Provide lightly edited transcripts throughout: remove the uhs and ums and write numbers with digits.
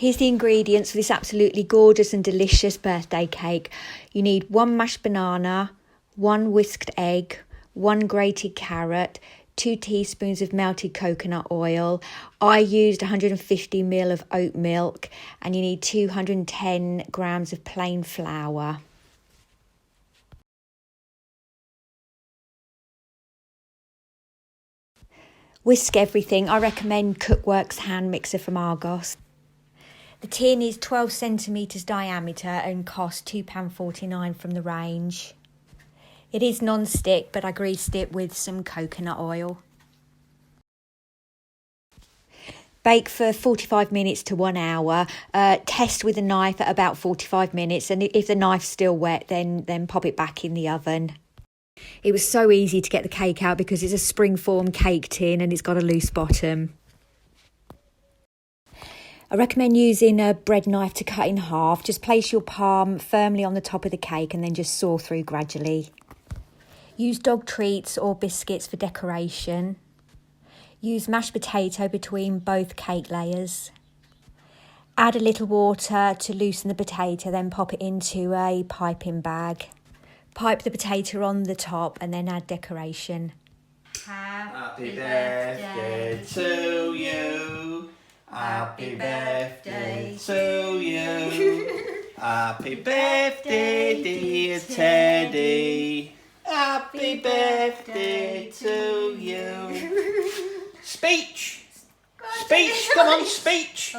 Here's the ingredients for this absolutely gorgeous and delicious birthday cake. You need 1 mashed banana, 1 whisked egg, 1 grated carrot, 2 teaspoons of melted coconut oil. I used 150 ml of oat milk, and you need 210 grams of plain flour. Whisk everything. I recommend Cookworks hand mixer from Argos. The tin is 12 centimetres diameter and costs £2.49 from the range. It is non-stick, but I greased it with some coconut oil. Bake for 45 minutes to 1 hour. Test with a knife at about 45 minutes, and if the knife's still wet, then pop it back in the oven. It was so easy to get the cake out because it's a spring-form cake tin and it's got a loose bottom. I recommend using a bread knife to cut in half. Just place your palm firmly on the top of the cake and then just saw through gradually. Use dog treats or biscuits for decoration. Use mashed potato between both cake layers. Add a little water to loosen the potato, then pop it into a piping bag. Pipe the potato on the top and then add decoration. Happy birthday to you. Happy birthday to you. Happy birthday, dear Teddy. Happy birthday to you. Speech! Speech! Come on, speech!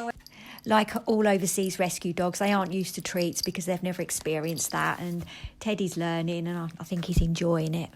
Like all overseas rescue dogs, they aren't used to treats because they've never experienced that, and Teddy's learning and I think he's enjoying it.